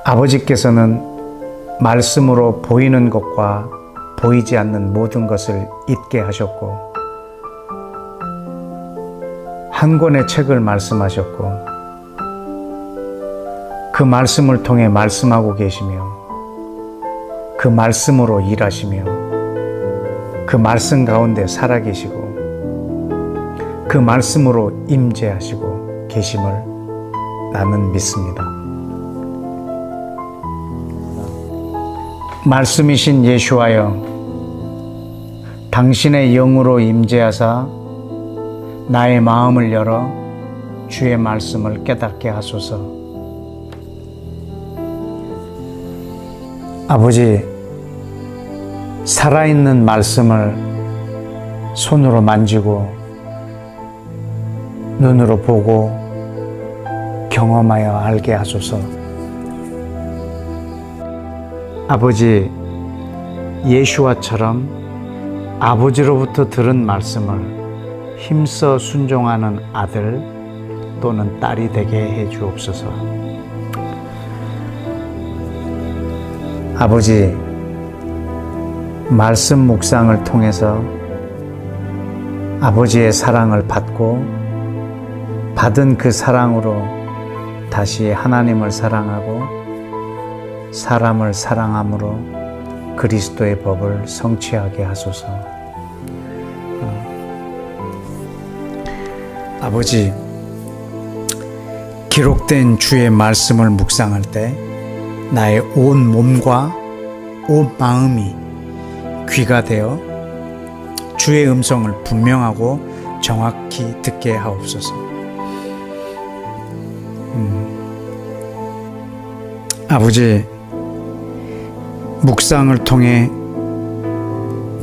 아버지께서는 말씀으로 보이는 것과 보이지 않는 모든 것을 잊게 하셨고, 한 권의 책을 말씀하셨고, 그 말씀을 통해 말씀하고 계시며, 그 말씀으로 일하시며, 그 말씀 가운데 살아계시고, 그 말씀으로 임재하시고 계심을 나는 믿습니다. 말씀이신 예수와여, 당신의 영으로 임재하사 나의 마음을 열어 주의 말씀을 깨닫게 하소서. 아버지, 살아있는 말씀을 손으로 만지고 눈으로 보고 경험하여 알게 하소서. 아버지, 예수와처럼 아버지로부터 들은 말씀을 힘써 순종하는 아들 또는 딸이 되게 해 주옵소서. 아버지, 말씀 묵상을 통해서 아버지의 사랑을 받고 받은 그 사랑으로 다시 하나님을 사랑하고 사람을 사랑함으로 그리스도의 법을 성취하게 하소서. 아버지, 기록된 주의 말씀을 묵상할 때 나의 온 몸과 온 마음이 귀가 되어 주의 음성을 분명하고 정확히 듣게 하옵소서. 아버지, 묵상을 통해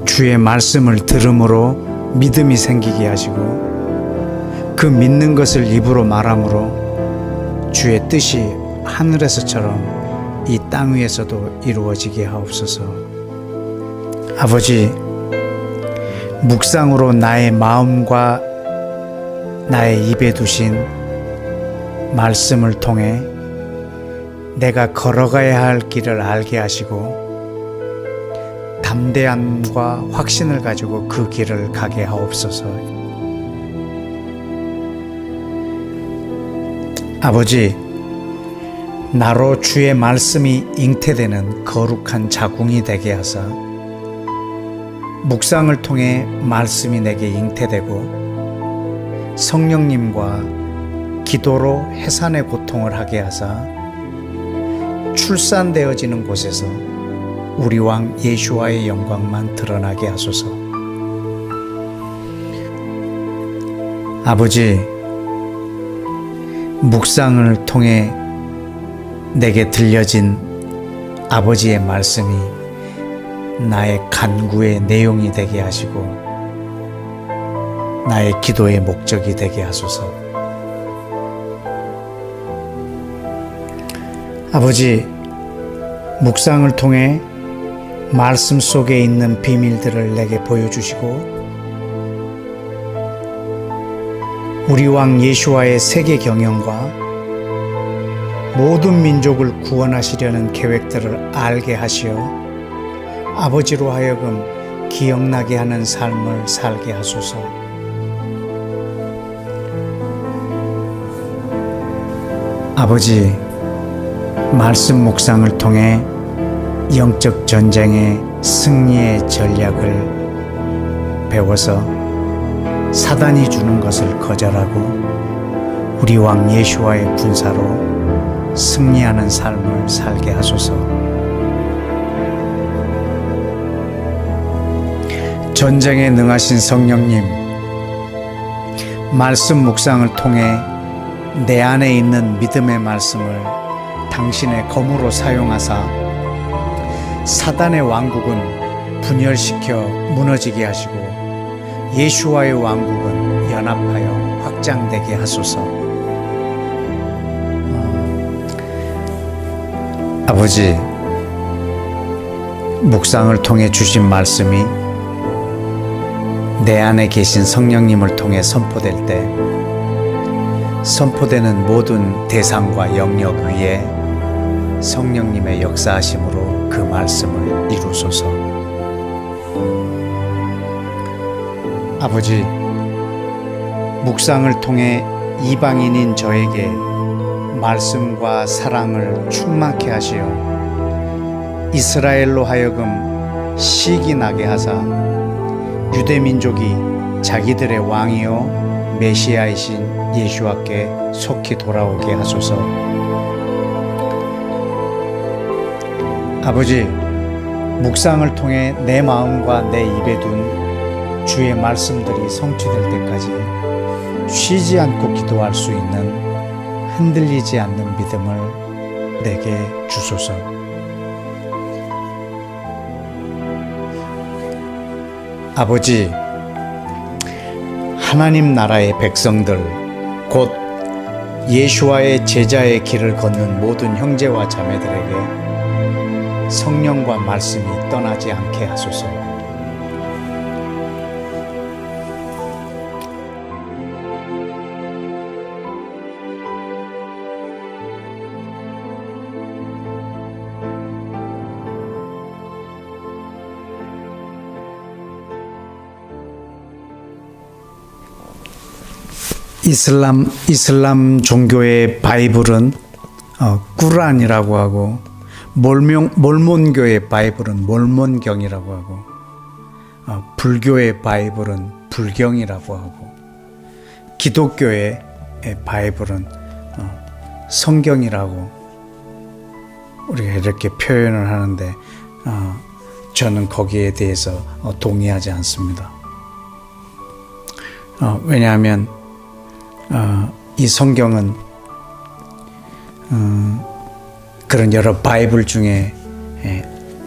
주의 말씀을 들음으로 믿음이 생기게 하시고 그 믿는 것을 입으로 말함으로 주의 뜻이 하늘에서처럼 이 땅 위에서도 이루어지게 하옵소서. 아버지, 묵상으로 나의 마음과 나의 입에 두신 말씀을 통해 내가 걸어가야 할 길을 알게 하시고 담대함과 확신을 가지고 그 길을 가게 하옵소서. 아버지, 나로 주의 말씀이 잉태되는 거룩한 자궁이 되게 하사 묵상을 통해 말씀이 내게 잉태되고 성령님과 기도로 해산의 고통을 하게 하사 출산되어지는 곳에서 우리 왕 예수와의 영광만 드러나게 하소서. 아버지, 묵상을 통해 내게 들려진 아버지의 말씀이 나의 간구의 내용이 되게 하시고 나의 기도의 목적이 되게 하소서. 아버지, 묵상을 통해 말씀 속에 있는 비밀들을 내게 보여주시고 우리 왕 예수와의 세계 경영과 모든 민족을 구원하시려는 계획들을 알게 하시어 아버지로 하여금 기억나게 하는 삶을 살게 하소서. 아버지, 말씀 묵상을 통해 영적 전쟁의 승리의 전략을 배워서 사단이 주는 것을 거절하고 우리 왕 예수와의 군사로 승리하는 삶을 살게 하소서. 전쟁에 능하신 성령님, 말씀 묵상을 통해 내 안에 있는 믿음의 말씀을 당신의 검으로 사용하사 사단의 왕국은 분열시켜 무너지게 하시고 예수와의 왕국은 연합하여 확장되게 하소서. 아버지, 묵상을 통해 주신 말씀이 내 안에 계신 성령님을 통해 선포될 때 선포되는 모든 대상과 영역 위에 성령님의 역사하심으로 그 말씀을 이루소서. 아버지, 묵상을 통해 이방인인 저에게 말씀과 사랑을 충만케 하시어 이스라엘로 하여금 시기 나게 하사 유대민족이 자기들의 왕이요 메시아이신 예수와께 속히 돌아오게 하소서. 아버지, 묵상을 통해 내 마음과 내 입에 둔 주의 말씀들이 성취될 때까지 쉬지 않고 기도할 수 있는 흔들리지 않는 믿음을 내게 주소서. 아버지, 하나님 나라의 백성들, 곧 예수와의 제자의 길을 걷는 모든 형제와 자매들에게 성령과 말씀이 떠나지 않게 하소서. 이슬람 종교의 바이블은 꾸란이라고 하고, 몰몬교의 바이블은 몰몬경이라고 하고, 불교의 바이블은 불경이라고 하고, 기독교의 바이블은 성경이라고 우리가 이렇게 표현을 하는데, 저는 거기에 대해서 동의하지 않습니다. 왜냐하면 이 성경은 그런 여러 바이블 중에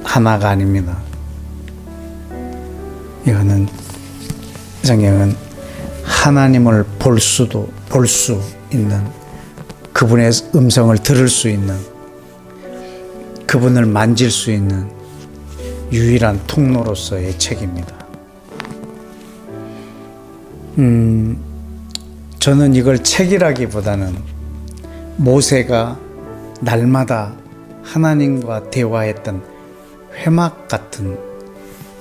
하나가 아닙니다. 이거는 성경은 하나님을 볼 수 있는, 그분의 음성을 들을 수 있는, 그분을 만질 수 있는 유일한 통로로서의 책입니다. 저는 이걸 책이라기보다는 모세가 날마다 하나님과 대화했던 회막 같은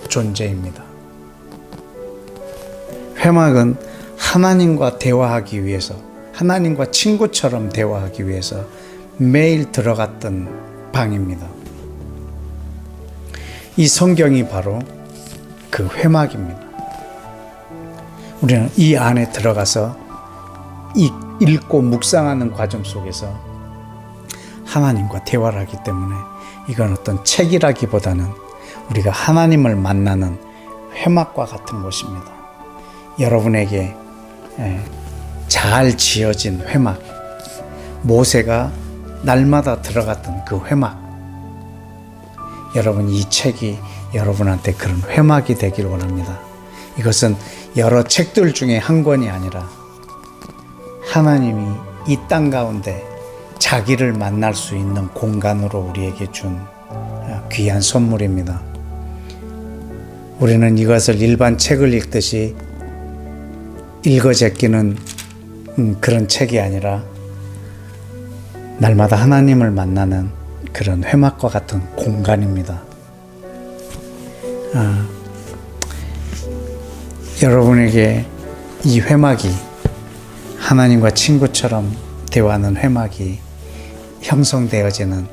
존재입니다. 회막은 하나님과 대화하기 위해서, 하나님과 친구처럼 대화하기 위해서 매일 들어갔던 방입니다. 이 성경이 바로 그 회막입니다. 우리는 이 안에 들어가서 읽고 묵상하는 과정 속에서 하나님과 대화를 하기 때문에 이건 어떤 책이라기보다는 우리가 하나님을 만나는 회막과 같은 곳입니다. 여러분에게 잘 지어진 회막, 모세가 날마다 들어갔던 그 회막, 여러분, 이 책이 여러분한테 그런 회막이 되길 원합니다. 이것은 여러 책들 중에 한 권이 아니라 하나님이 이 땅 가운데 자기를 만날 수 있는 공간으로 우리에게 준 귀한 선물입니다. 우리는 이것을 일반 책을 읽듯이 읽어 제끼는 그런 책이 아니라 날마다 하나님을 만나는 그런 회막과 같은 공간입니다. 여러분에게 이 회막이, 하나님과 친구처럼 대화하는 회막이 형성되어지는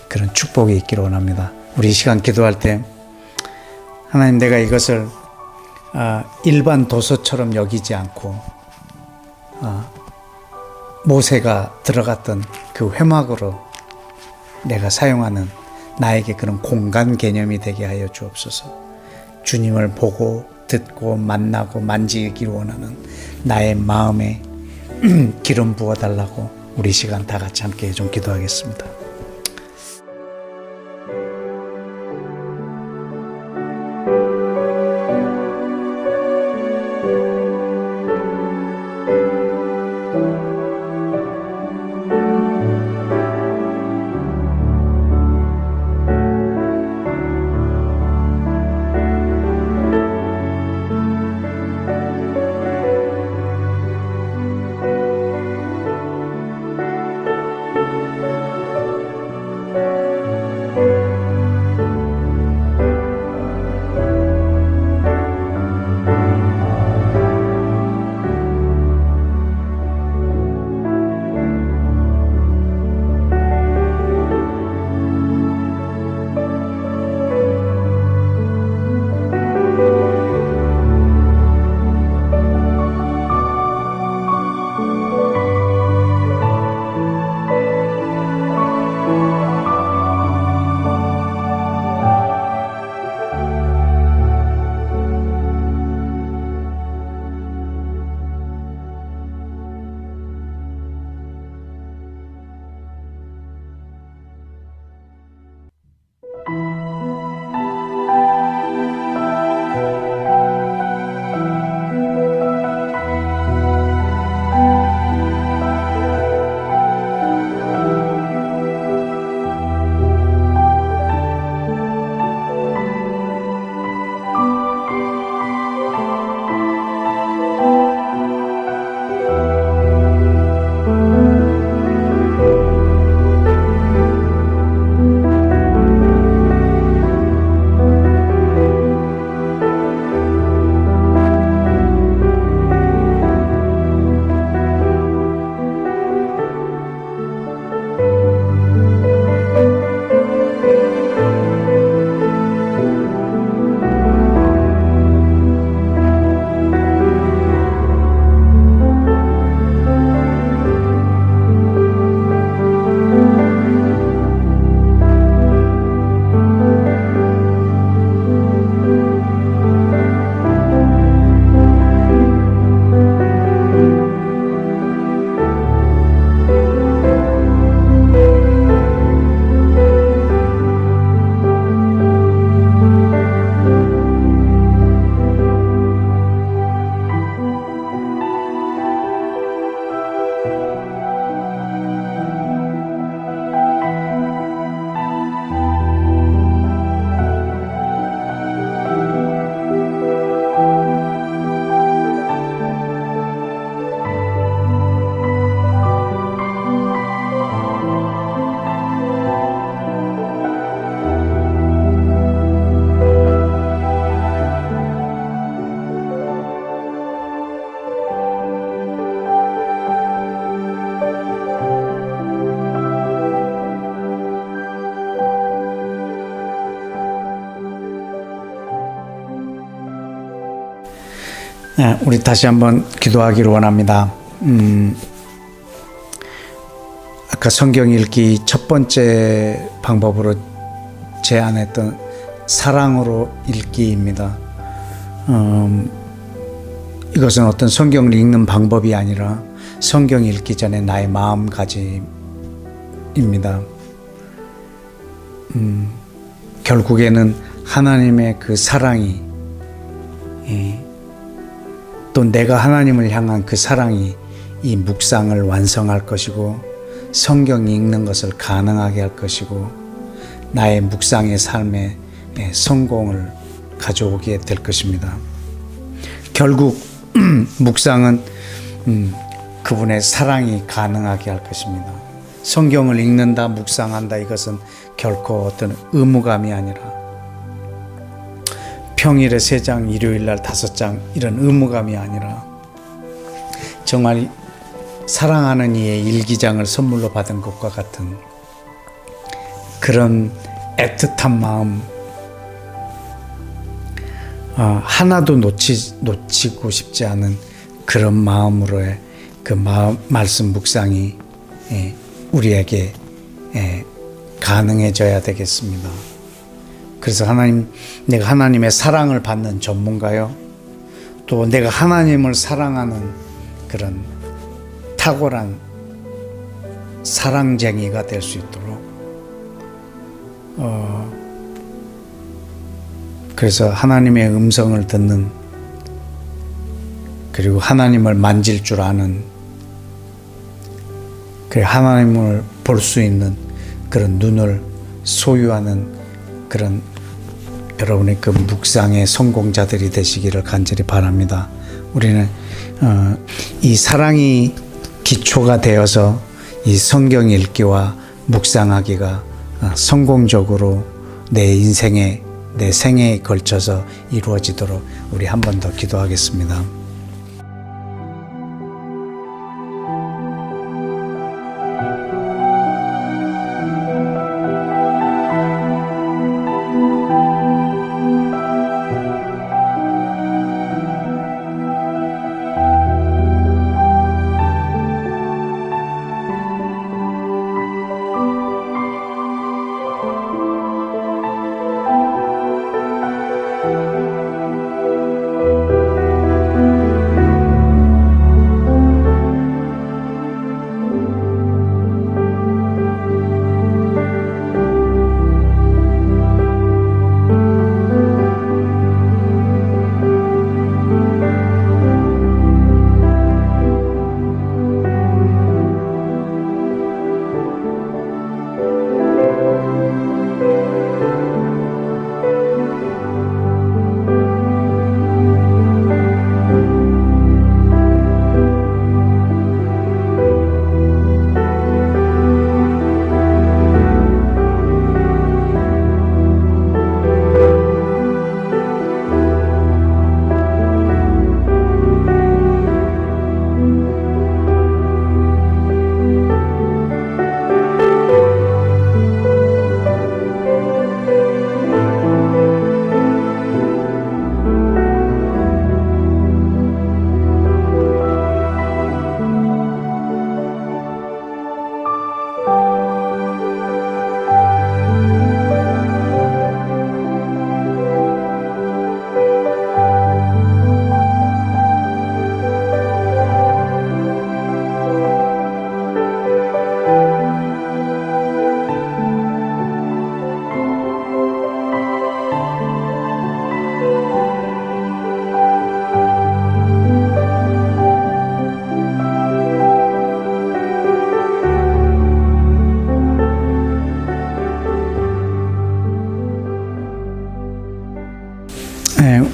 그런 축복이 있기를 원합니다. 우리 이 시간 기도할 때, 하나님, 내가 이것을 일반 도서처럼 여기지 않고 모세가 들어갔던 그 회막으로 내가 사용하는 나에게 그런 공간 개념이 되게 하여 주옵소서. 주님을 보고 듣고 만나고 만지기를 원하는 나의 마음에 기름 부어달라고 우리 시간 다 같이 함께 좀 기도하겠습니다. 우리 다시 한번 기도하기를 원합니다. 아까 성경 읽기 첫 번째 방법으로 제안했던 사랑으로 읽기입니다. 이것은 어떤 성경을 읽는 방법이 아니라 성경 읽기 전에 나의 마음가짐입니다. 결국에는 하나님의 그 사랑이 또 내가 하나님을 향한 그 사랑이 이 묵상을 완성할 것이고 성경 읽는 것을 가능하게 할 것이고 나의 묵상의 삶에 성공을 가져오게 될 것입니다. 결국 묵상은 그분의 사랑이 가능하게 할 것입니다. 성경을 읽는다, 묵상한다, 이것은 결코 어떤 의무감이 아니라 평일에 3장, 일요일날 5장 이런 의무감이 아니라 정말 사랑하는 이의 일기장을 선물로 받은 것과 같은 그런 애틋한 마음, 하나도 놓치고 싶지 않은 그런 마음으로의 그 말씀 묵상이 우리에게 가능해져야 되겠습니다. 그래서 내가 하나님의 사랑을 받는 전문가요, 또 내가 하나님을 사랑하는 그런 탁월한 사랑쟁이가 될 수 있도록 그래서 하나님의 음성을 듣는, 그리고 하나님을 만질 줄 아는, 하나님을 볼 수 있는 그런 눈을 소유하는 그런 여러분의 그 묵상의 성공자들이 되시기를 간절히 바랍니다. 우리는 이 사랑이 기초가 되어서 이 성경 읽기와 묵상하기가 성공적으로 내 인생에, 내 생애에 걸쳐서 이루어지도록 우리 한 번 더 기도하겠습니다.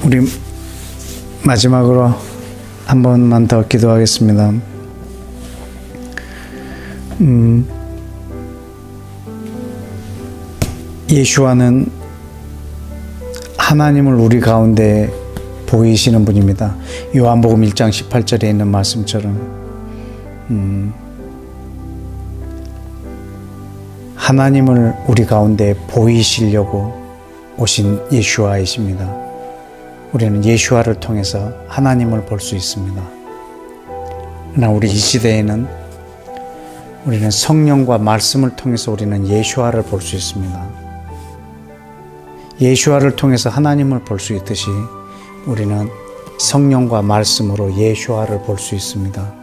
우리 마지막으로 한 번만 더 기도하겠습니다. 예수와는 하나님을 우리 가운데 보이시는 분입니다. 요한복음 1장 18절에 있는 말씀처럼 하나님을 우리 가운데 보이시려고 오신 예수와이십니다. 우리는 예수와를 통해서 하나님을 볼 수 있습니다. 그러나 우리 이 시대에는 우리는 성령과 말씀을 통해서 우리는 예수와를 볼 수 있습니다. 예수와를 통해서 하나님을 볼 수 있듯이 우리는 성령과 말씀으로 예수와를 볼 수 있습니다.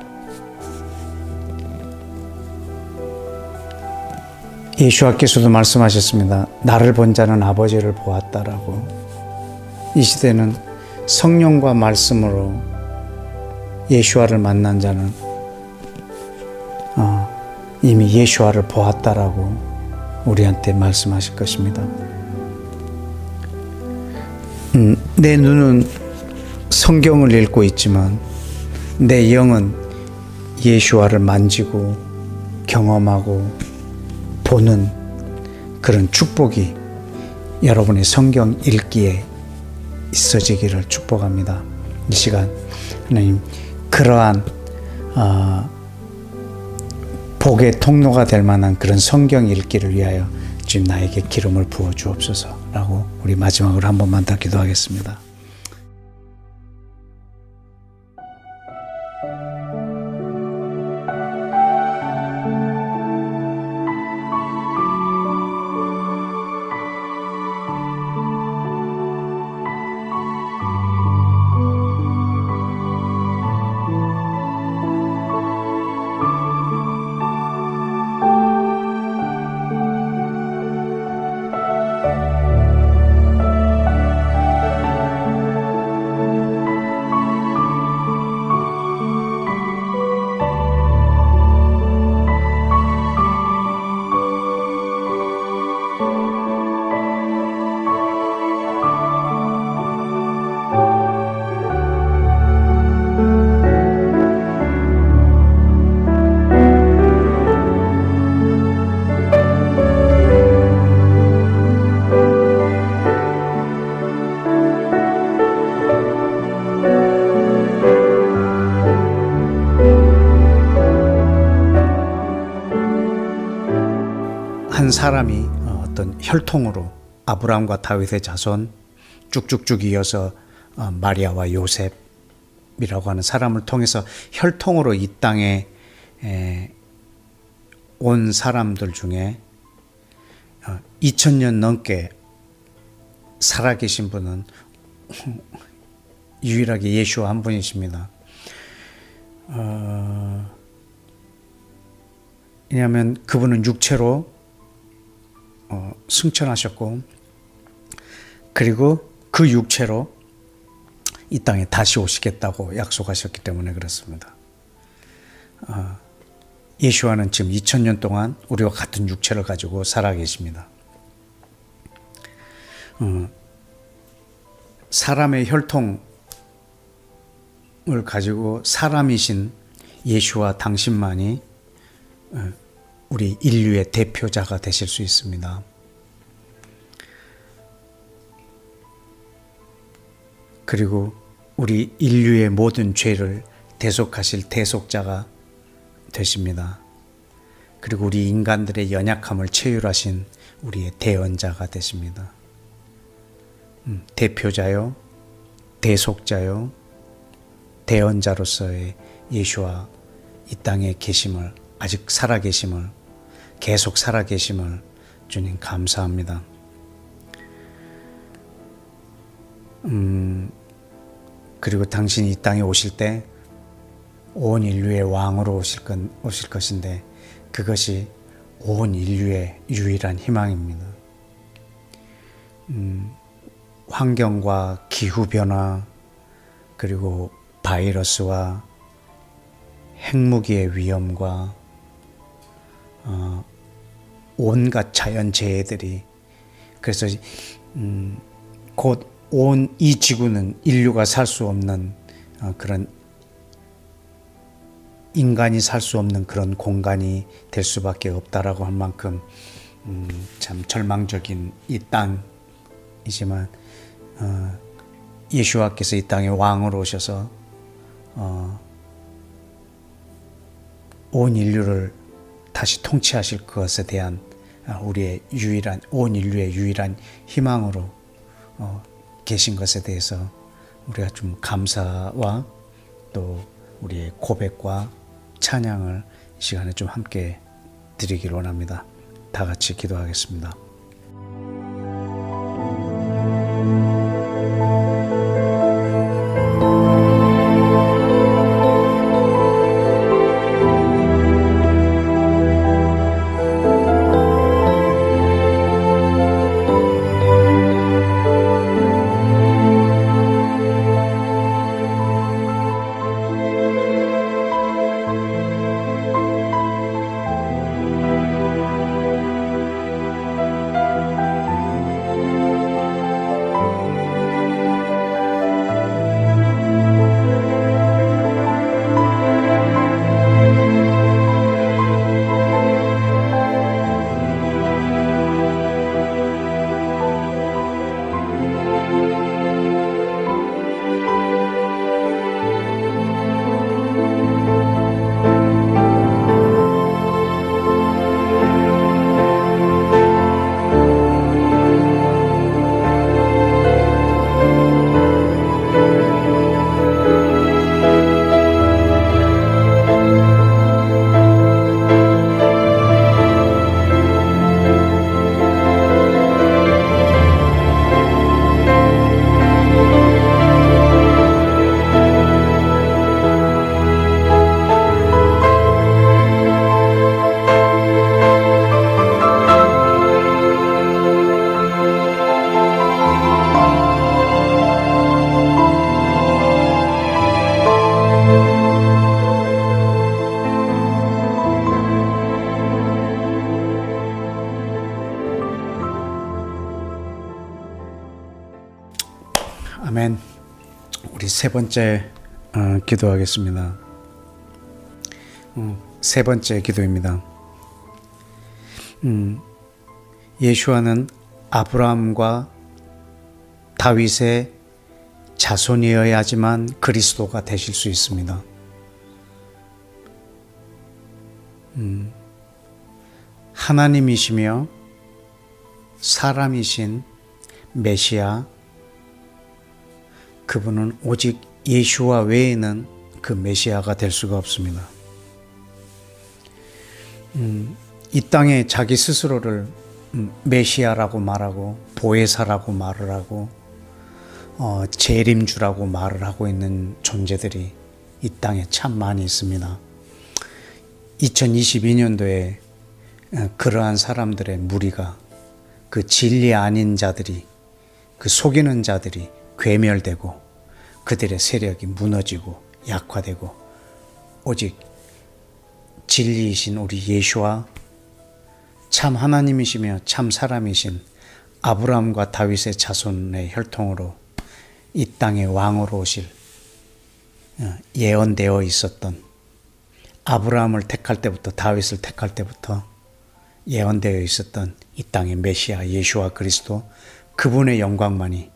예수와께서도 말씀하셨습니다. 나를 본 자는 아버지를 보았다라고. 이 시대는 성령과 말씀으로 예수와를 만난 자는 이미 예수와를 보았다라고 우리한테 말씀하실 것입니다. 내 눈은 성경을 읽고 있지만 내 영은 예수와를 만지고 경험하고 보는 그런 축복이 여러분의 성경 읽기에 있어지기를 축복합니다. 이 시간 하나님 그러한 복의 통로가 될 만한 그런 성경 읽기를 위하여 지금 나에게 기름을 부어 주옵소서라고 우리 마지막으로 한 번만 더 기도하겠습니다. 한 사람이 어떤 혈통으로 아브라함과 다윗의 자손 쭉쭉쭉 이어서 마리아와 요셉이라고 하는 사람을 통해서 혈통으로 이 땅에 온 사람들 중에 2000년 넘게 살아계신 분은 유일하게 예수와 한 분이십니다. 왜냐하면 그분은 육체로 승천하셨고 그리고 그 육체로 이 땅에 다시 오시겠다고 약속하셨기 때문에 그렇습니다. 예수와는 지금 2000년 동안 우리와 같은 육체를 가지고 살아계십니다. 사람의 혈통을 가지고 사람이신 예수와 당신만이 우리 인류의 대표자가 되실 수 있습니다. 그리고 우리 인류의 모든 죄를 대속하실 대속자가 되십니다. 그리고 우리 인간들의 연약함을 체휼하신 우리의 대언자가 되십니다. 대표자요, 대속자요, 대언자로서의 예수와 이 땅에 계심을, 아직 살아계심을, 계속 살아계심을 주님 감사합니다. 그리고 당신이 이 땅에 오실 때 온 인류의 왕으로 오실 것인데 그것이 온 인류의 유일한 희망입니다. 환경과 기후변화 그리고 바이러스와 핵무기의 위험과 온갖 자연재해들이 그래서 곧 온 이 지구는 인류가 살 수 없는 그런 인간이 살 수 없는 그런 공간이 될 수밖에 없다라고 할 만큼 참 절망적인 이 땅이지만 예수와께서 이 땅에 왕으로 오셔서 온 인류를 다시 통치하실 것에 대한 우리의 유일한 온 인류의 유일한 희망으로 계신 것에 대해서 우리가 좀 감사와 또 우리의 고백과 찬양을 이 시간에 좀 함께 드리기를 원합니다. 다 같이 기도하겠습니다. 아멘. 우리 세 번째 기도하겠습니다. 세 번째 기도입니다. 예수와는 아브라함과 다윗의 자손이어야지만 그리스도가 되실 수 있습니다. 하나님이시며 사람이신 메시아, 그분은 오직 예수와 외에는 그 메시아가 될 수가 없습니다. 이 땅에 자기 스스로를 메시아라고 말하고 보혜사라고 말을 하고 재림주라고 말을 하고 있는 존재들이 이 땅에 참 많이 있습니다. 2022년도에 그러한 사람들의 무리가, 그 진리 아닌 자들이, 그 속이는 자들이 괴멸되고 그들의 세력이 무너지고 약화되고 오직 진리이신 우리 예수와 참 하나님이시며 참 사람이신 아브라함과 다윗의 자손의 혈통으로 이 땅의 왕으로 오실 예언되어 있었던, 아브라함을 택할 때부터 다윗을 택할 때부터 예언되어 있었던 이 땅의 메시아 예수와 그리스도, 그분의 영광만이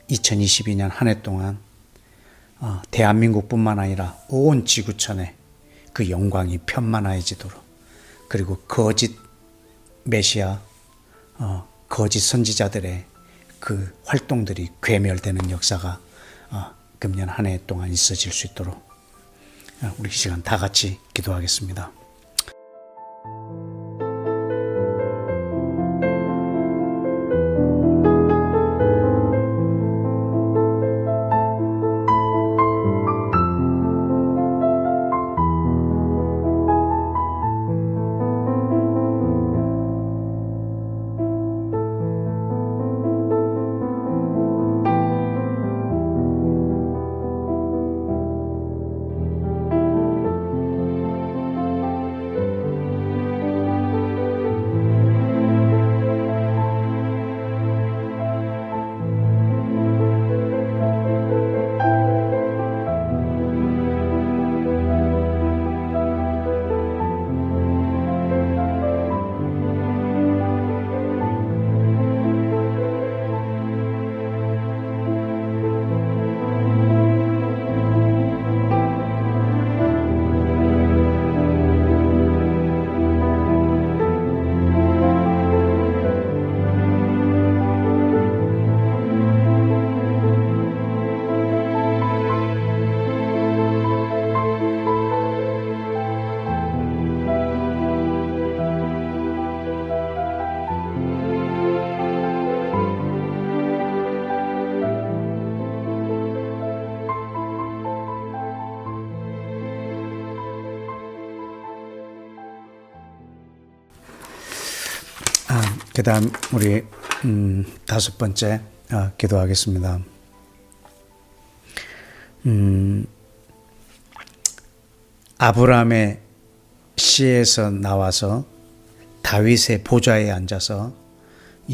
2022년 한 해 동안 대한민국뿐만 아니라 온 지구촌에 그 영광이 편만해지도록, 그리고 거짓 메시아, 거짓 선지자들의 그 활동들이 괴멸되는 역사가 금년 한 해 동안 있어질 수 있도록 우리 시간 다 같이 기도하겠습니다. 그 다음 우리 다섯 번째 기도하겠습니다. 아브라함의 씨에서 나와서 다윗의 보좌에 앉아서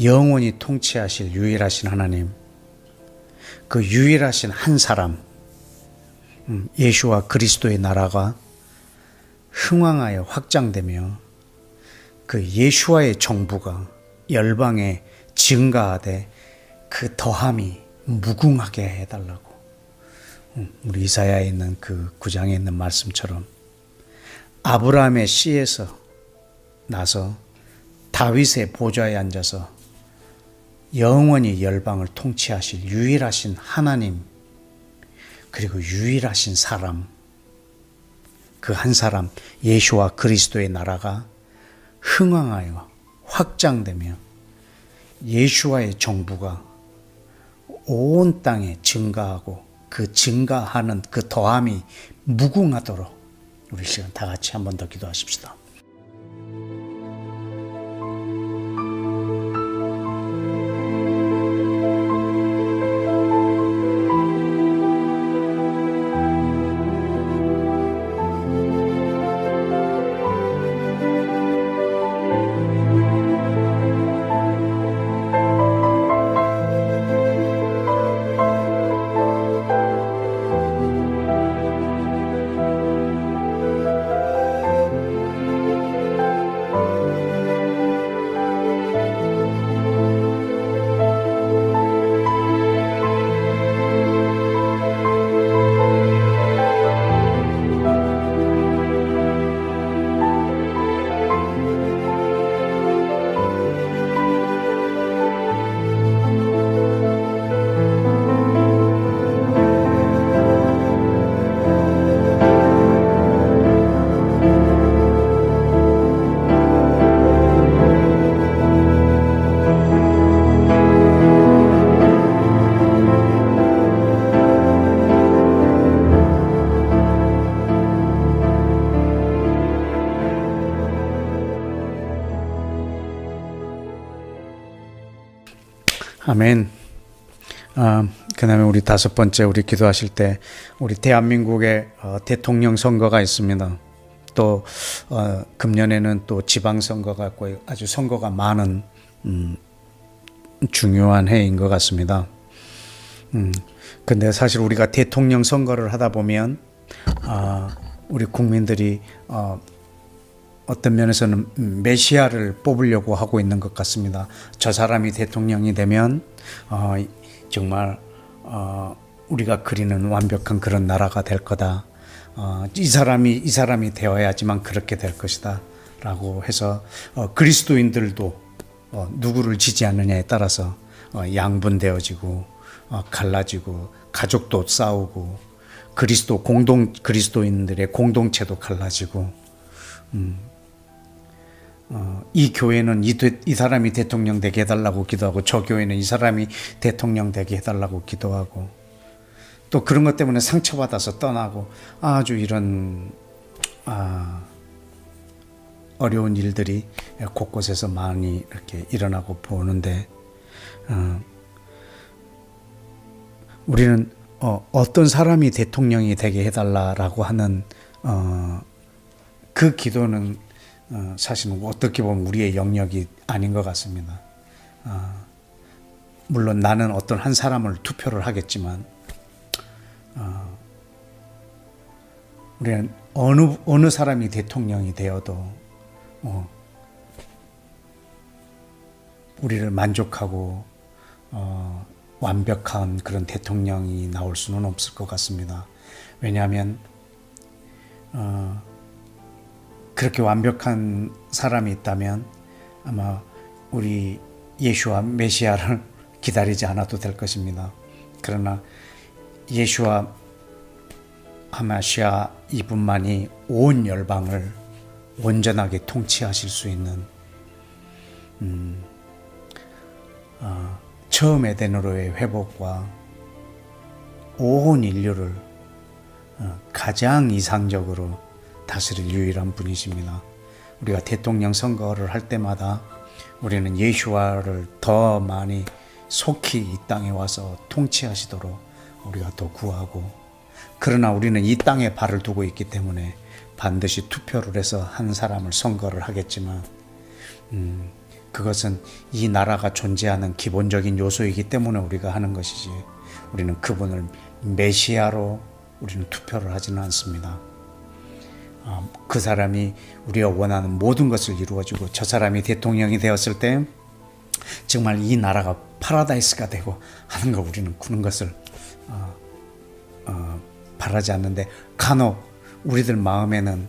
영원히 통치하실 유일하신 하나님, 그 유일하신 한 사람, 예수와 그리스도의 나라가 흥왕하여 확장되며 그 예수와의 정부가 열방에 증가하되 그 더함이 무궁하게 해달라고, 우리 이사야에 있는 그 9장에 있는 말씀처럼 아브라함의 씨에서 나서 다윗의 보좌에 앉아서 영원히 열방을 통치하실 유일하신 하나님, 그리고 유일하신 사람, 그 한 사람 예수와 그리스도의 나라가 흥왕하여 확장되며 예수와의 정부가 온 땅에 증가하고 그 증가하는 그 더함이 무궁하도록 우리 시간 다 같이 한 번 더 기도하십시다. 아멘. 그 다음에 우리 다섯 번째 우리 기도하실 때 우리 대한민국의 대통령 선거가 있습니다. 또 금년에는 또 지방선거가 있고 아주 선거가 많은 중요한 해인 것 같습니다. 근데 사실 우리가 대통령 선거를 하다 보면 우리 국민들이 어떤 면에서는 메시아를 뽑으려고 하고 있는 것 같습니다. 저 사람이 대통령이 되면 정말 우리가 그리는 완벽한 그런 나라가 될 거다. 이 사람이 되어야지만 그렇게 될 것이다. 라고 해서 그리스도인들도 누구를 지지하느냐에 따라서 양분되어지고 갈라지고 가족도 싸우고 그리스도인들의 공동체도 갈라지고 이 교회는 이 사람이 대통령 되게 해달라고 기도하고 저 교회는 이 사람이 대통령 되게 해달라고 기도하고 또 그런 것 때문에 상처받아서 떠나고 아주 이런 어려운 일들이 곳곳에서 많이 이렇게 일어나고 보는데 우리는 어떤 사람이 대통령이 되게 해달라고 하는 그 기도는 사실은 어떻게 보면 우리의 영역이 아닌 것 같습니다. 물론 나는 어떤 한 사람을 투표를 하겠지만 우리는 어느 사람이 대통령이 되어도 우리를 만족하고 완벽한 그런 대통령이 나올 수는 없을 것 같습니다. 왜냐하면 그렇게 완벽한 사람이 있다면 아마 우리 예수와 메시아를 기다리지 않아도 될 것입니다. 그러나 예수와 메시아 이분만이 온 열방을 온전하게 통치하실 수 있는 처음 에덴으로의 회복과 온 인류를 가장 이상적으로 다스릴 유일한 분이십니다. 우리가 대통령 선거를 할 때마다 우리는 예수와를 더 많이 속히 이 땅에 와서 통치하시도록 우리가 더 구하고, 그러나 우리는 이 땅에 발을 두고 있기 때문에 반드시 투표를 해서 한 사람을 선거를 하겠지만 그것은 이 나라가 존재하는 기본적인 요소이기 때문에 우리가 하는 것이지, 우리는 그분을 메시아로 우리는 투표를 하지는 않습니다. 그 사람이 우리가 원하는 모든 것을 이루어주고 저 사람이 대통령이 되었을 때 정말 이 나라가 파라다이스가 되고 하는 거 우리는 그런 것을 바라지 않는데, 간혹 우리들 마음에는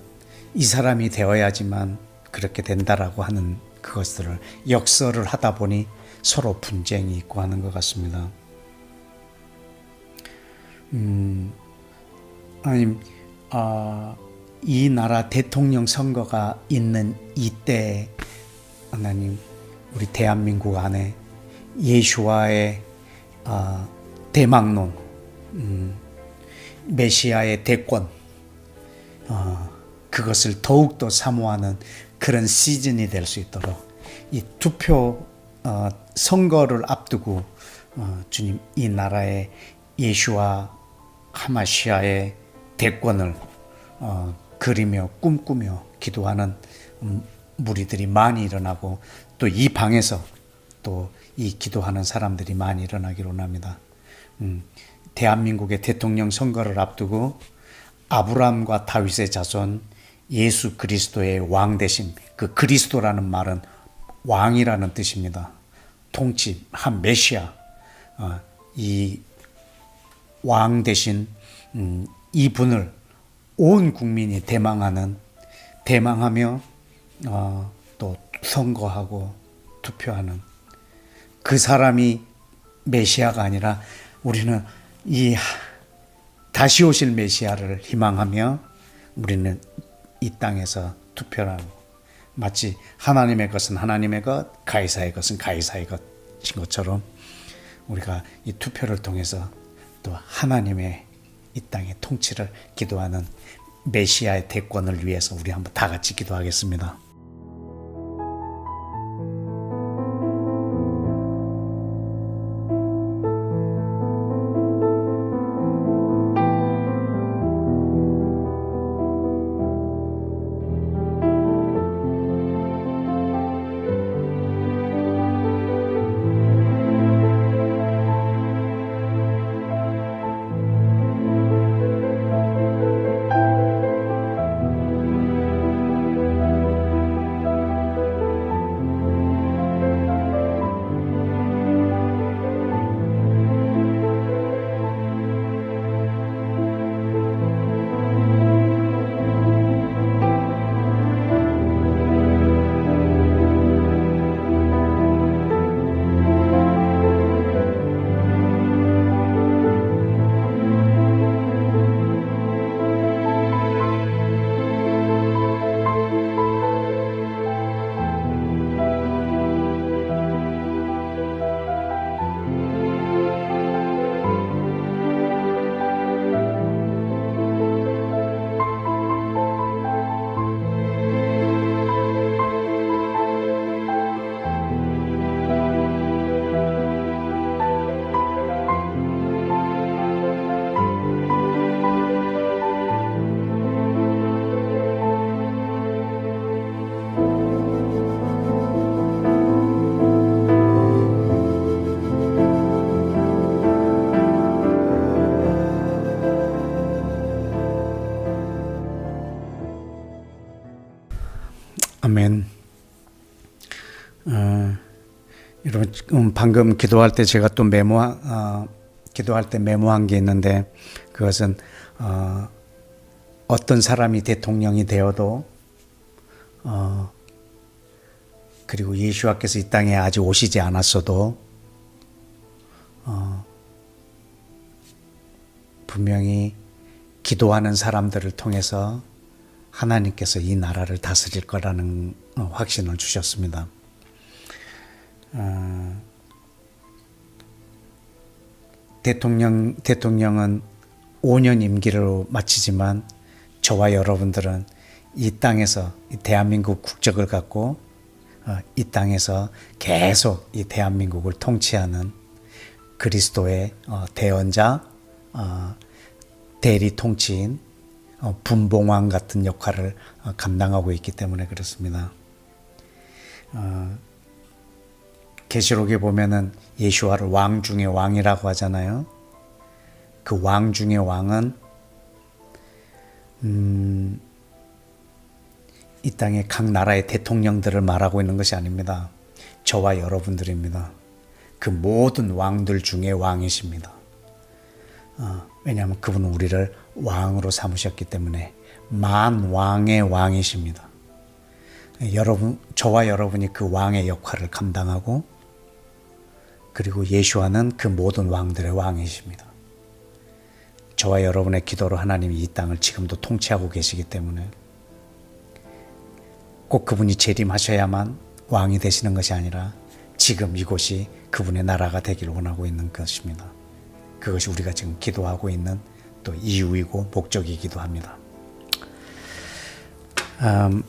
이 사람이 되어야지만 그렇게 된다라고 하는 그것들을 역설을 하다 보니 서로 분쟁이 있고 하는 것 같습니다. 이 나라 대통령 선거가 있는 이때 하나님, 우리 대한민국 안에 예수와의 대망론, 메시아의 대권, 그것을 더욱더 사모하는 그런 시즌이 될 수 있도록 이 투표 선거를 앞두고 주님, 이 나라의 예수와 하마시아의 대권을 그리며 꿈꾸며 기도하는 무리들이 많이 일어나고, 또 이 방에서 또 이 기도하는 사람들이 많이 일어나기를 원합니다. 대한민국의 대통령 선거를 앞두고 아브라함과 다윗의 자손 예수 그리스도의 왕 되심, 그 그리스도라는 말은 왕이라는 뜻입니다. 통치한 메시아, 이 왕 되신 이분을 온 국민이 대망하며 또 선거하고 투표하는 그 사람이 메시아가 아니라, 우리는 이 다시 오실 메시아를 희망하며 우리는 이 땅에서 투표를 하고, 마치 하나님의 것은 하나님의 것, 가이사의 것은 가이사의 것인 것처럼 우리가 이 투표를 통해서 또 하나님의 이 땅의 통치를 기도하는 메시아의 대권을 위해서 우리 한번 다 같이 기도하겠습니다. 아멘. 여러분, 방금 기도할 때 제가 또 기도할 때 메모한 게 있는데, 그것은 어떤 사람이 대통령이 되어도 그리고 예수와께서 이 땅에 아직 오시지 않았어도 분명히 기도하는 사람들을 통해서 하나님께서 이 나라를 다스릴 거라는 확신을 주셨습니다. 대통령은 5년 임기로 마치지만 저와 여러분들은 이 땅에서 이 대한민국 국적을 갖고 이 땅에서 계속 이 대한민국을 통치하는 그리스도의 대언자, 대리 통치인, 분봉왕 같은 역할을 감당하고 있기 때문에 그렇습니다. 계시록에 보면은 예수와를 왕 중의 왕이라고 하잖아요. 그 왕 중의 왕은 이 땅의 각 나라의 대통령들을 말하고 있는 것이 아닙니다. 저와 여러분들입니다. 그 모든 왕들 중에 왕이십니다. 왜냐하면 그분은 우리를 왕으로 삼으셨기 때문에 만왕의 왕이십니다. 여러분, 저와 여러분이 그 왕의 역할을 감당하고, 그리고 예수와는 그 모든 왕들의 왕이십니다. 저와 여러분의 기도로 하나님이 이 땅을 지금도 통치하고 계시기 때문에 꼭 그분이 재림하셔야만 왕이 되시는 것이 아니라 지금 이곳이 그분의 나라가 되기를 원하고 있는 것입니다. 그것이 우리가 지금 기도하고 있는 또 이유이고 목적이기도 합니다. 다음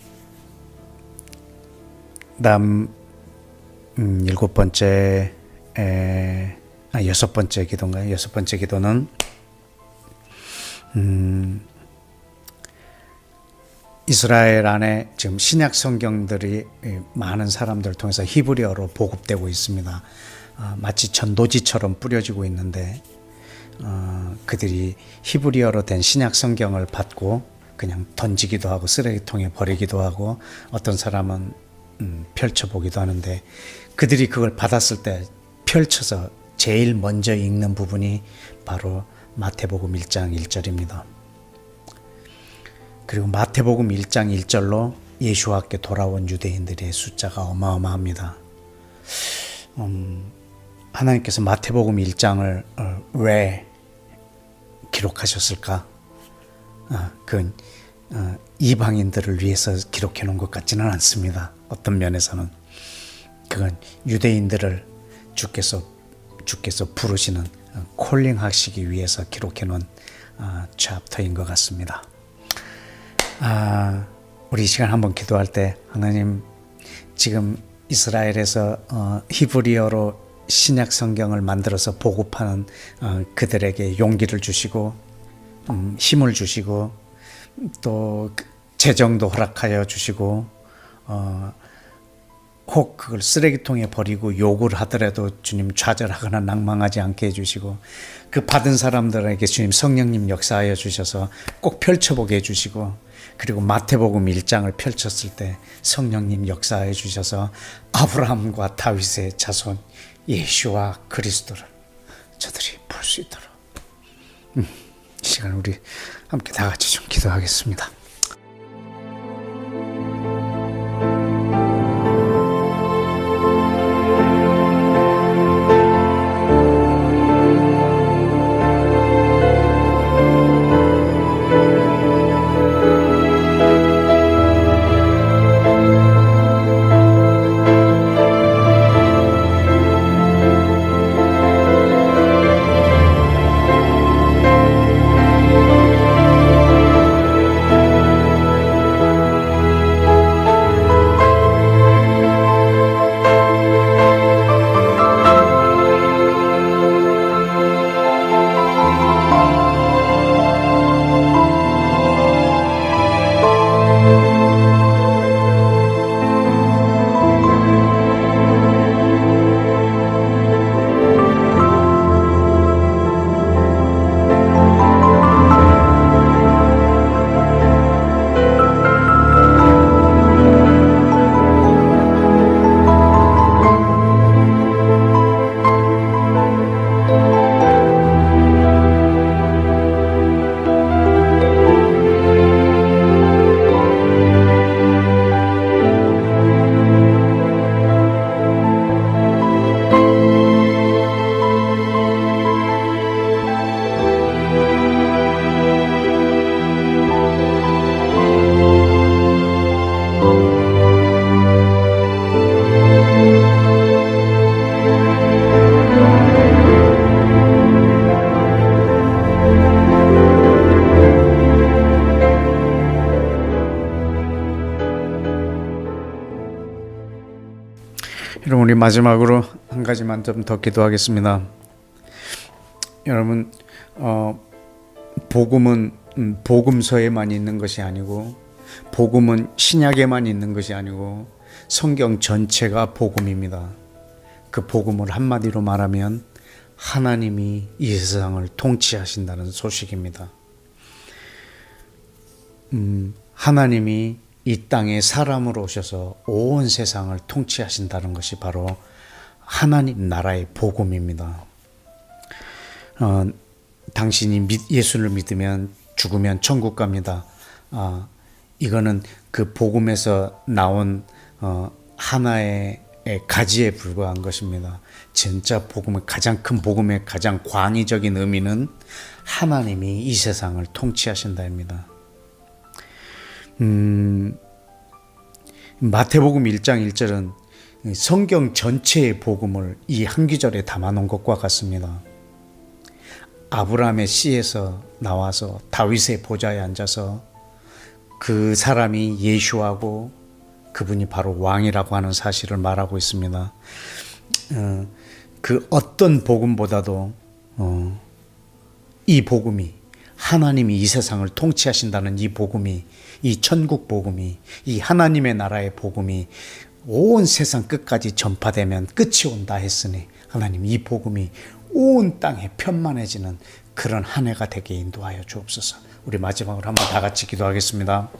여섯 번째 기도인가요? 여섯 번째 기도는 이스라엘 안에 지금 신약 성경들이 많은 사람들을 통해서 히브리어로 보급되고 있습니다. 마치 전도지처럼 뿌려지고 있는데 그들이 히브리어로 된 신약 성경을 받고 그냥 던지기도 하고 쓰레기통에 버리기도 하고 어떤 사람은 펼쳐보기도 하는데, 그들이 그걸 받았을 때 펼쳐서 제일 먼저 읽는 부분이 바로 마태복음 1장 1절입니다. 그리고 마태복음 1장 1절로 예수와 함께 돌아온 유대인들의 숫자가 어마어마합니다. 하나님께서 마태복음 1장을 왜 기록하셨을까? 그건 이방인들을 위해서 기록해 놓은 것 같지는 않습니다. 어떤 면에서는 그건 유대인들을 주께서 부르시는 콜링하시기 위해서 기록해 놓은 챕터인 것 같습니다. 우리 이 시간 한번 기도할 때, 하나님, 지금 이스라엘에서 히브리어로 신약 성경을 만들어서 보급하는 그들에게 용기를 주시고 힘을 주시고 또 재정도 허락하여 주시고, 혹 그걸 쓰레기통에 버리고 욕을 하더라도 주님 좌절하거나 낭망하지 않게 해주시고, 그 받은 사람들에게 주님 성령님 역사하여 주셔서 꼭 펼쳐보게 해주시고, 그리고 마태복음 1장을 펼쳤을 때 성령님 역사해 주셔서 아브라함과 다윗의 자손 예수와 그리스도를 저들이 볼 수 있도록, 이 시간 우리 함께 다 같이 좀 기도하겠습니다. 여러분, 우리 마지막으로 한 가지만 좀 더 기도하겠습니다. 여러분, 복음은 복음서에만 있는 것이 아니고, 복음은 신약에만 있는 것이 아니고 성경 전체가 복음입니다. 그 복음을 한마디로 말하면 하나님이 이 세상을 통치하신다는 소식입니다. 하나님이 이 땅에 사람으로 오셔서 온 세상을 통치하신다는 것이 바로 하나님 나라의 복음입니다. 당신이 예수를 믿으면 죽으면 천국 갑니다. 이거는 그 복음에서 나온 하나의 가지에 불과한 것입니다. 진짜 복음의 가장 큰 복음의 가장 광의적인 의미는 하나님이 이 세상을 통치하신다입니다. 마태복음 1장 1절은 성경 전체의 복음을 이 한 구절에 담아놓은 것과 같습니다. 아브라함의 씨에서 나와서 다윗의 보좌에 앉아서 그 사람이 예수하고 그분이 바로 왕이라고 하는 사실을 말하고 있습니다. 그 어떤 복음보다도 이 복음이, 하나님이 이 세상을 통치하신다는 이 복음이, 이 천국 복음이, 이 하나님의 나라의 복음이 온 세상 끝까지 전파되면 끝이 온다 했으니 하나님 이 복음이 온 땅에 편만해지는 그런 한 해가 되게 인도하여 주옵소서. 우리 마지막으로 한번 다 같이 기도하겠습니다.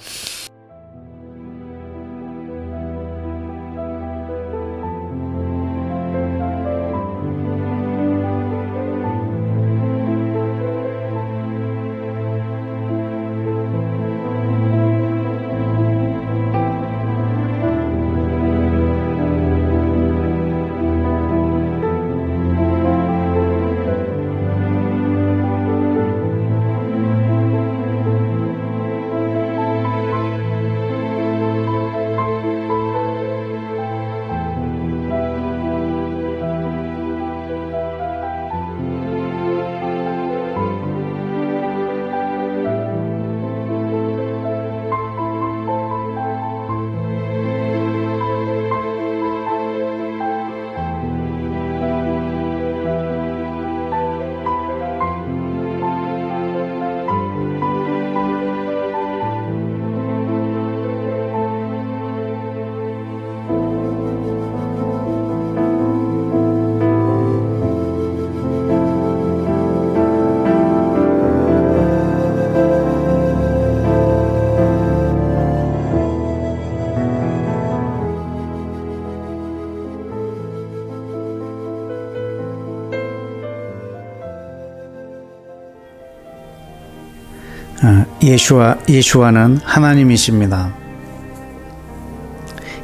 예수와는 하나님이십니다.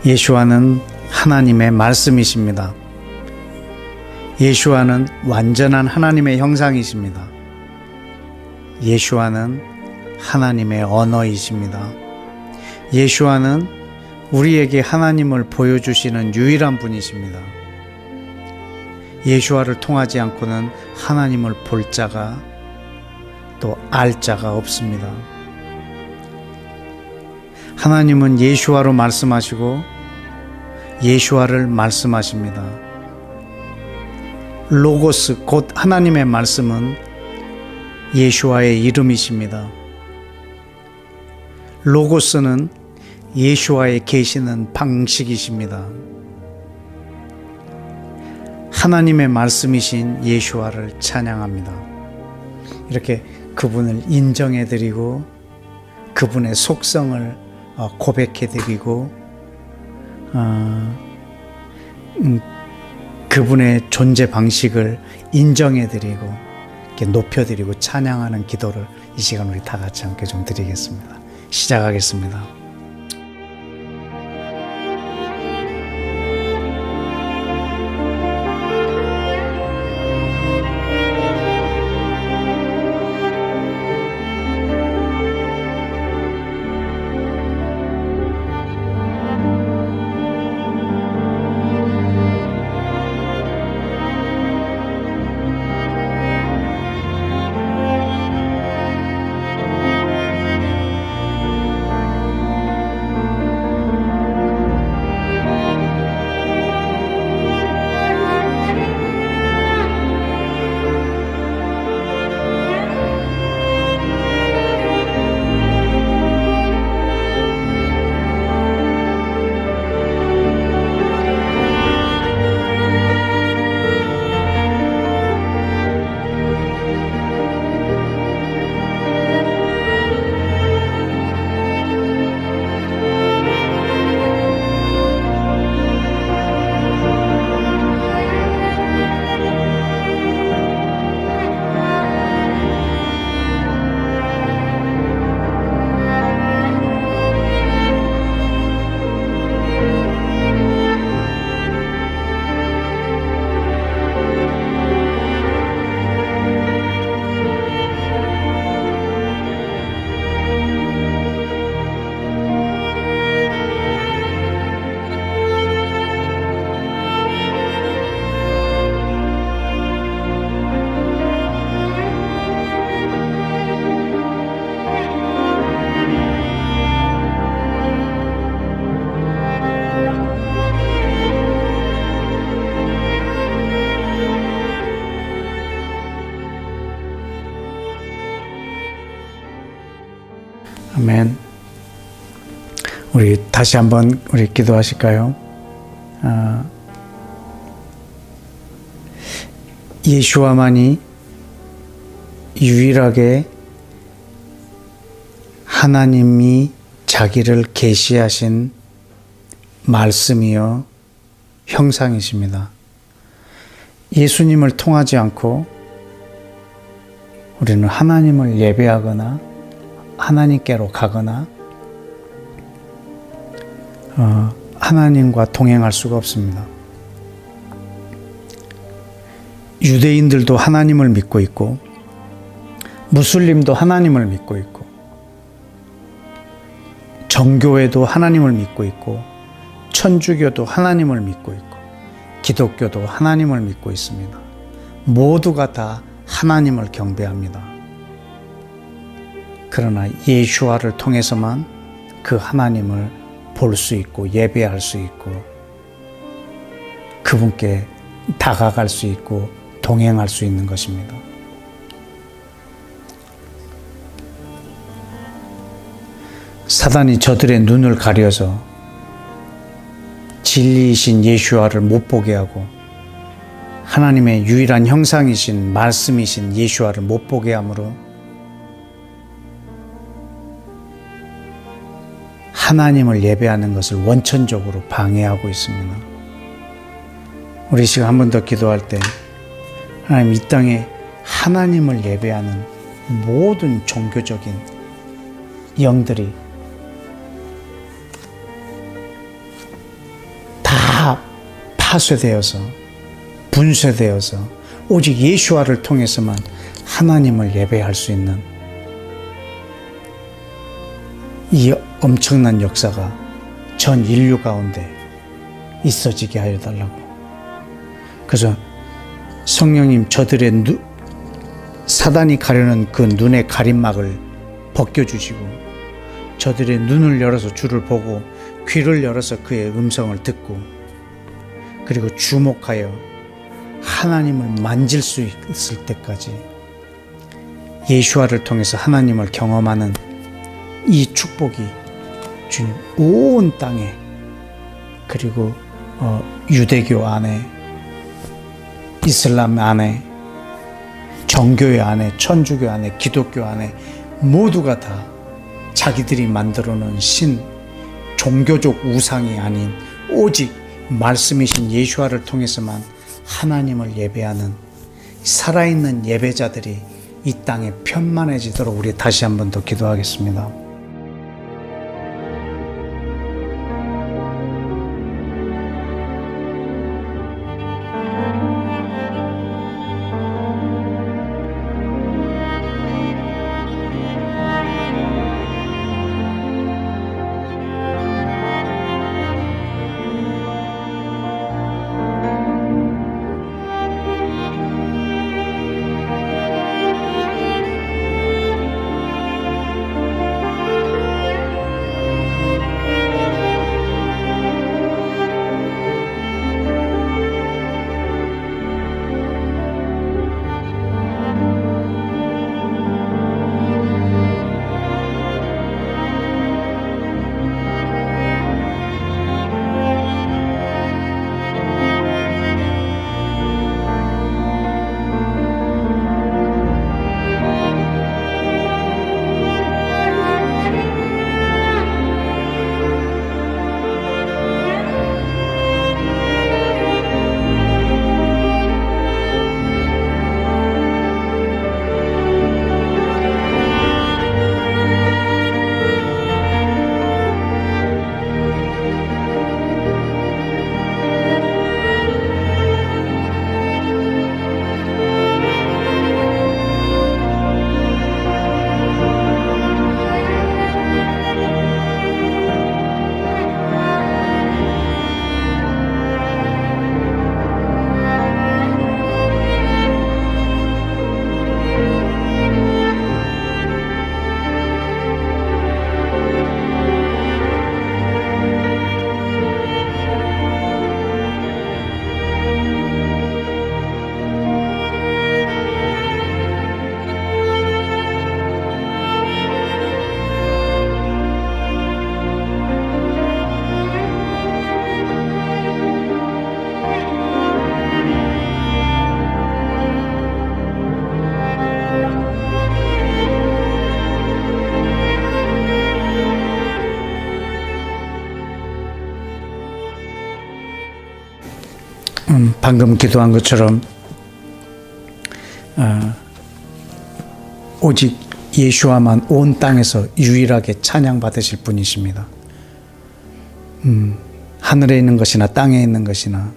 예수와는 하나님의 말씀이십니다. 예수와는 완전한 하나님의 형상이십니다. 예수와는 하나님의 언어이십니다. 예수와는 우리에게 하나님을 보여주시는 유일한 분이십니다. 예수와를 통하지 않고는 하나님을 볼 자가 또 알 자가 없습니다. 하나님은 예수와로 말씀하시고 예수와를 말씀하십니다. 로고스 곧 하나님의 말씀은 예수와의 이름이십니다. 로고스는 예수와의 계시는 방식이십니다. 하나님의 말씀이신 예수와를 찬양합니다. 이렇게 그분을 인정해드리고 그분의 속성을 고백해드리고 그분의 존재 방식을 인정해드리고 이렇게 높여드리고 찬양하는 기도를 이 시간 우리 다 같이 함께 좀 드리겠습니다. 시작하겠습니다. 아멘. 우리 다시 한번 우리 기도하실까요? 예수와만이 유일하게 하나님이 자기를 계시하신 말씀이요 형상이십니다. 예수님을 통하지 않고 우리는 하나님을 예배하거나 하나님께로 가거나 하나님과 동행할 수가 없습니다. 유대인들도 하나님을 믿고 있고 무슬림도 하나님을 믿고 있고 정교회도 하나님을 믿고 있고 천주교도 하나님을 믿고 있고 기독교도 하나님을 믿고 있습니다. 모두가 다 하나님을 경배합니다. 그러나 예수와를 통해서만 그 하나님을 볼 수 있고 예배할 수 있고 그분께 다가갈 수 있고 동행할 수 있는 것입니다. 사단이 저들의 눈을 가려서 진리이신 예수와를 못 보게 하고 하나님의 유일한 형상이신 말씀이신 예수와를 못 보게 함으로 하나님을 예배하는 것을 원천적으로 방해하고 있습니다. 우리 시간 한 번 더 기도할 때 하나님 이 땅에 하나님을 예배하는 모든 종교적인 영들이 다 파쇄되어서 분쇄되어서 오직 예수와를 통해서만 하나님을 예배할 수 있는 이 엄청난 역사가 전 인류 가운데 있어지게 하여 달라고. 그래서 성령님 저들의 사단이 가려는 그 눈의 가림막을 벗겨주시고 저들의 눈을 열어서 주를 보고 귀를 열어서 그의 음성을 듣고 그리고 주목하여 하나님을 만질 수 있을 때까지 예수와를 통해서 하나님을 경험하는 이 축복이 주님 온 땅에 그리고 유대교 안에 이슬람 안에 정교회 안에 천주교 안에 기독교 안에 모두가 다 자기들이 만들어 놓은 신 종교적 우상이 아닌 오직 말씀이신 예수와를 통해서만 하나님을 예배하는 살아있는 예배자들이 이 땅에 편만해지도록 우리 다시 한 번 더 기도하겠습니다. 방금 기도한 것처럼 오직 예수와만 온 땅에서 유일하게 찬양받으실 분이십니다. 하늘에 있는 것이나 땅에 있는 것이나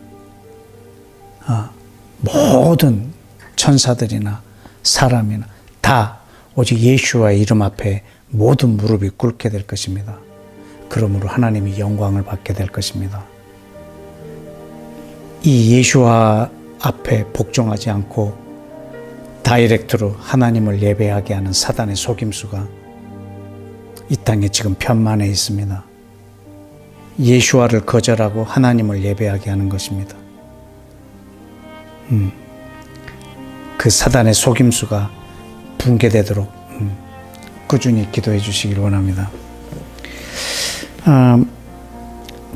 모든 천사들이나 사람이나 다 오직 예수와의 이름 앞에 모든 무릎이 꿇게 될 것입니다. 그러므로 하나님이 영광을 받게 될 것입니다. 이 예수와 앞에 복종하지 않고 다이렉트로 하나님을 예배하게 하는 사단의 속임수가 이 땅에 지금 편만해 있습니다. 예수와를 거절하고 하나님을 예배하게 하는 것입니다. 그 사단의 속임수가 붕괴되도록 꾸준히 기도해 주시길 원합니다.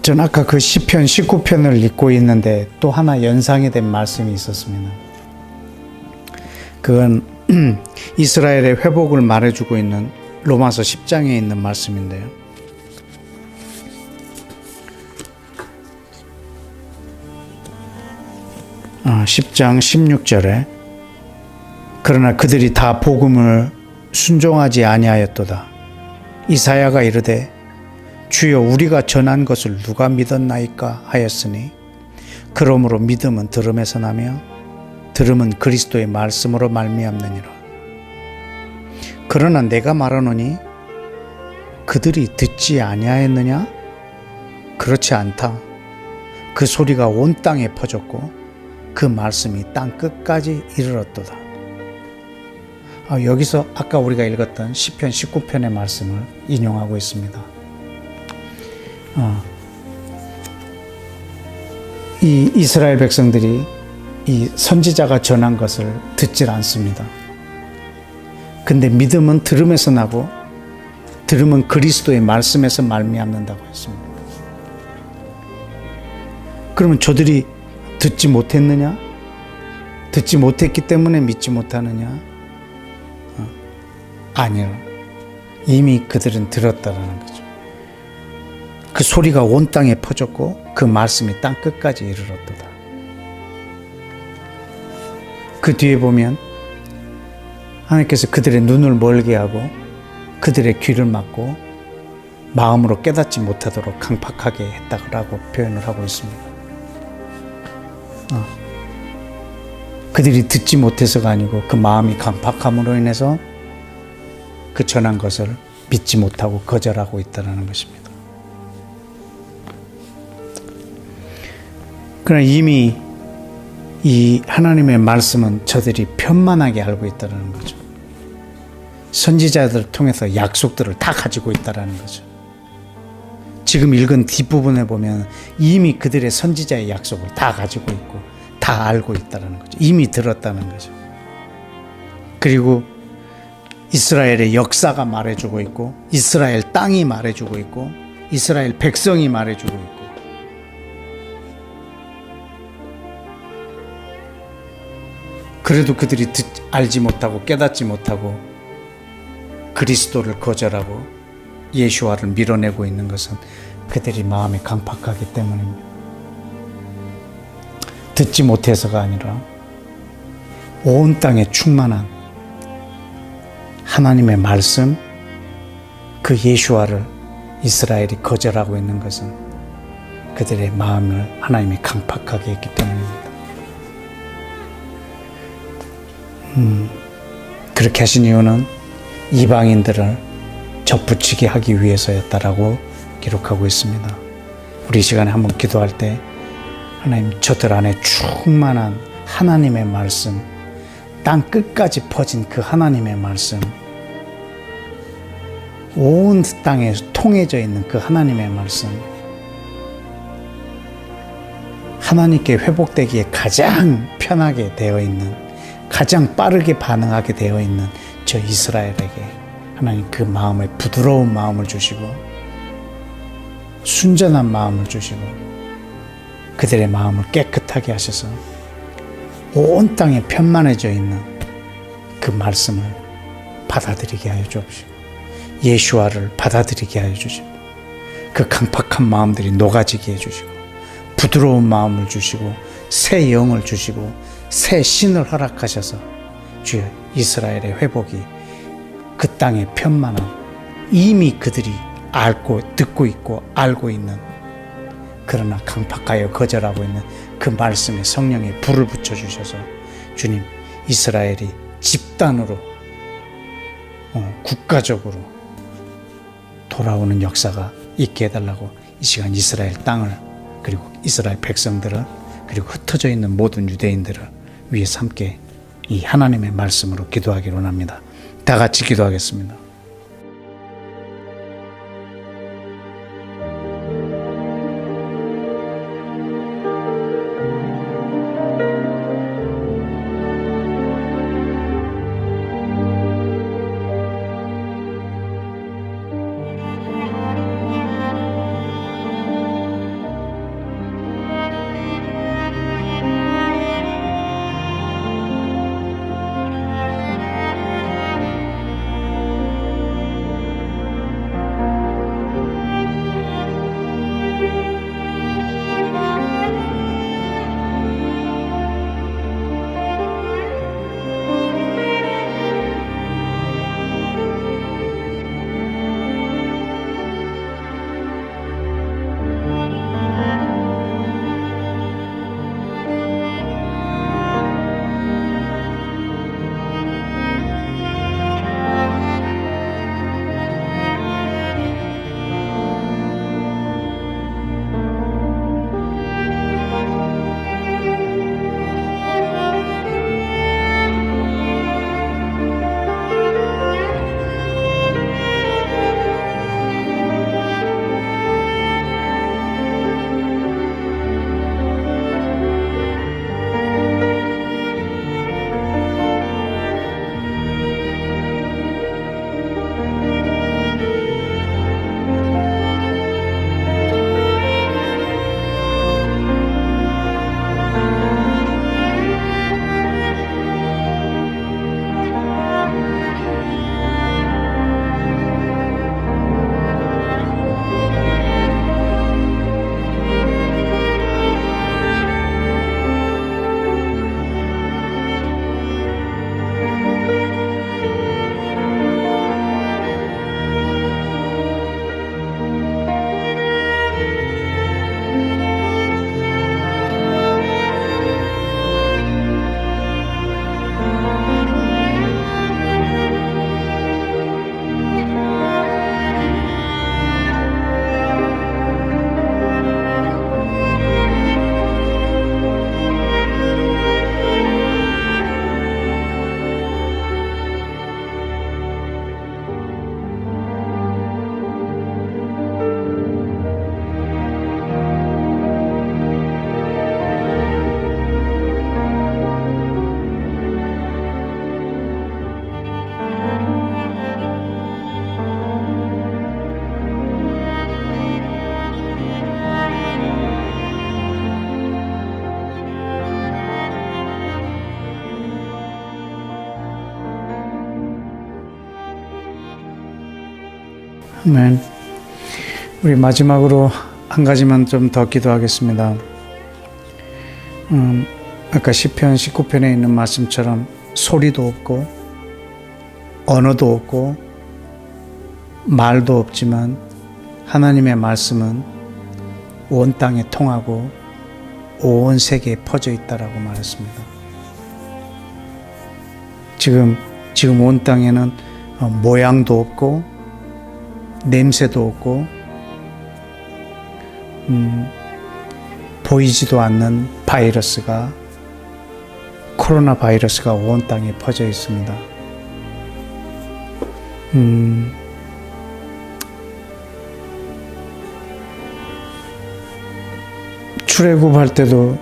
전 아까 그 시편 19편을 읽고 있는데 또 하나 연상이 된 말씀이 있었습니다. 그건 이스라엘의 회복을 말해주고 있는 로마서 10장에 있는 말씀인데요. 10장 16절에 그러나 그들이 다 복음을 순종하지 아니하였도다. 이사야가 이르되 주여 우리가 전한 것을 누가 믿었나이까 하였으니 그러므로 믿음은 들음에서 나며 들음은 그리스도의 말씀으로 말미암느니라. 그러나 내가 말하노니 그들이 듣지 아니하였느냐? 그렇지 않다. 그 소리가 온 땅에 퍼졌고 그 말씀이 땅 끝까지 이르렀도다. 여기서 아까 우리가 읽었던 시편 19편의 말씀을 인용하고 있습니다. 이 이스라엘 백성들이 이 선지자가 전한 것을 듣질 않습니다. 근데 믿음은 들음에서 나고 들음은 그리스도의 말씀에서 말미암는다고 했습니다. 그러면 저들이 듣지 못했느냐? 듣지 못했기 때문에 믿지 못하느냐? 아니요. 이미 그들은 들었다라는 거죠. 그 소리가 온 땅에 퍼졌고 그 말씀이 땅 끝까지 이르렀도다. 그 뒤에 보면 하나님께서 그들의 눈을 멀게 하고 그들의 귀를 막고 마음으로 깨닫지 못하도록 강팍하게 했다고 표현을 하고 있습니다. 그들이 듣지 못해서가 아니고 그 마음이 강팍함으로 인해서 그 전한 것을 믿지 못하고 거절하고 있다는 것입니다. 그러나 이미 이 하나님의 말씀은 저들이 편만하게 알고 있다는 거죠. 선지자들을 통해서 약속들을 다 가지고 있다는 거죠. 지금 읽은 뒷부분에 보면 이미 그들의 선지자의 약속을 다 가지고 있고 다 알고 있다는 거죠. 이미 들었다는 거죠. 그리고 이스라엘의 역사가 말해주고 있고 이스라엘 땅이 말해주고 있고 이스라엘 백성이 말해주고 있고 그래도 그들이 알지 못하고 깨닫지 못하고 그리스도를 거절하고 예수와를 밀어내고 있는 것은 그들이 마음이 강팍하기 때문입니다. 듣지 못해서가 아니라 온 땅에 충만한 하나님의 말씀, 그 예수와를 이스라엘이 거절하고 있는 것은 그들의 마음을 하나님이 강팍하게 했기 때문입니다. 그렇게 하신 이유는 이방인들을 접붙이게 하기 위해서였다라고 기록하고 있습니다. 우리 이 시간에 한번 기도할 때 하나님 저들 안에 충만한 하나님의 말씀, 땅 끝까지 퍼진 그 하나님의 말씀, 온 땅에 통해져 있는 그 하나님의 말씀, 하나님께 회복되기에 가장 편하게 되어 있는, 가장 빠르게 반응하게 되어 있는 저 이스라엘에게 하나님 그 마음을, 부드러운 마음을 주시고 순전한 마음을 주시고 그들의 마음을 깨끗하게 하셔서 온 땅에 편만해져 있는 그 말씀을 받아들이게 하여 주옵시고 예수와를 받아들이게 하여 주시고 그 강팍한 마음들이 녹아지게 해주시고 부드러운 마음을 주시고 새 영을 주시고 새 신을 허락하셔서 주여 이스라엘의 회복이 그 땅에 편만한, 이미 그들이 듣고 있고 알고 있는, 그러나 강팍하여 거절하고 있는 그 말씀에 성령의 불을 붙여주셔서 주님, 이스라엘이 집단으로 국가적으로 돌아오는 역사가 있게 해달라고 이 시간 이스라엘 땅을, 그리고 이스라엘 백성들을, 그리고 흩어져 있는 모든 유대인들을 위해서 함께 이 하나님의 말씀으로 기도하기로 합니다. 다 같이 기도하겠습니다. 아멘. 우리 마지막으로 한 가지만 좀 더 기도하겠습니다. 아까 시편 19편에 있는 말씀처럼 소리도 없고 언어도 없고 말도 없지만 하나님의 말씀은 온 땅에 통하고 온 세계에 퍼져 있다라고 말했습니다. 지금 온 땅에는 모양도 없고 냄새도 없고 보이지도 않는 바이러스가, 코로나 바이러스가 온 땅에 퍼져 있습니다. 출애굽할 때도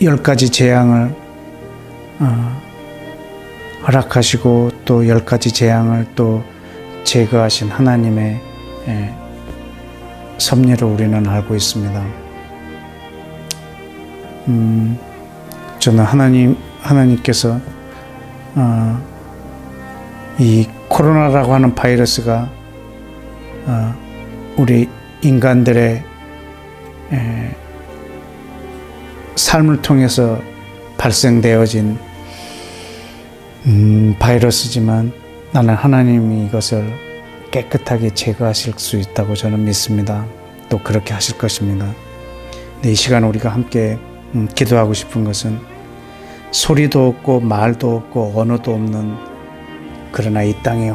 10가지 재앙을 허락하시고 또 10가지 재앙을 또 제거하신 하나님의 섭리를 우리는 알고 있습니다. 저는 하나님께서 이 코로나라고 하는 바이러스가 우리 인간들의 삶을 통해서 발생되어진 바이러스지만 나는 하나님이 이것을 깨끗하게 제거하실 수 있다고 저는 믿습니다. 또 그렇게 하실 것입니다. 이 시간 우리가 함께 기도하고 싶은 것은 소리도 없고 말도 없고 언어도 없는, 그러나 이 땅에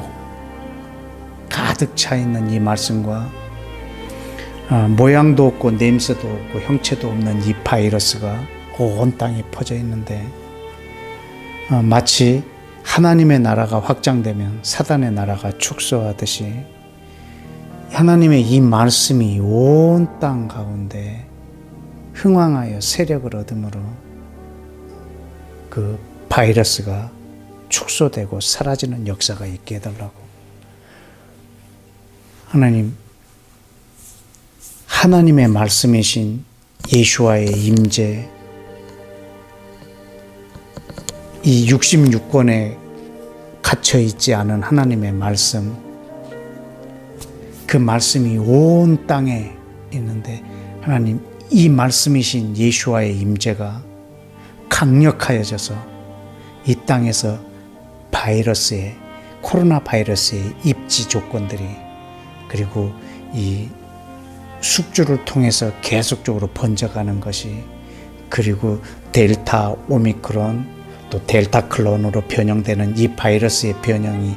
가득 차 있는 이 말씀과 모양도 없고 냄새도 없고 형체도 없는 이 바이러스가 온 땅에 퍼져 있는데, 마치 하나님의 나라가 확장되면 사단의 나라가 축소하듯이 하나님의 이 말씀이 온 땅 가운데 흥왕하여 세력을 얻음으로 그 바이러스가 축소되고 사라지는 역사가 있게 해달라고. 하나님의 말씀이신 예수와의 임재, 이 66권에 갇혀 있지 않은 하나님의 말씀, 그 말씀이 온 땅에 있는데 하나님, 이 말씀이신 예수와의 임재가 강력하여져서 이 땅에서 코로나 바이러스의 입지 조건들이, 그리고 이 숙주를 통해서 계속적으로 번져가는 것이, 그리고 델타, 오미크론, 또 델타 클론으로 변형되는 이 바이러스의 변형이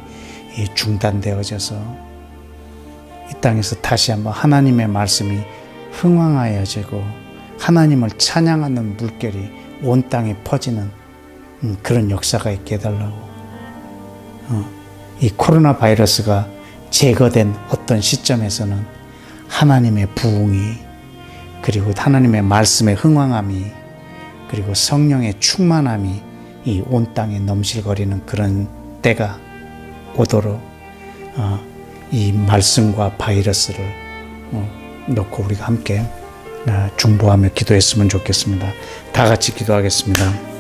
중단되어져서 이 땅에서 다시 한번 하나님의 말씀이 흥왕하여지고 하나님을 찬양하는 물결이 온 땅에 퍼지는 그런 역사가 있게 해달라고. 이 코로나 바이러스가 제거된 어떤 시점에서는 하나님의 부흥이, 그리고 하나님의 말씀의 흥왕함이, 그리고 성령의 충만함이 이 온 땅에 넘실거리는 그런 때가 오도록 이 말씀과 바이러스를 놓고 우리가 함께 중보하며 기도했으면 좋겠습니다. 다 같이 기도하겠습니다.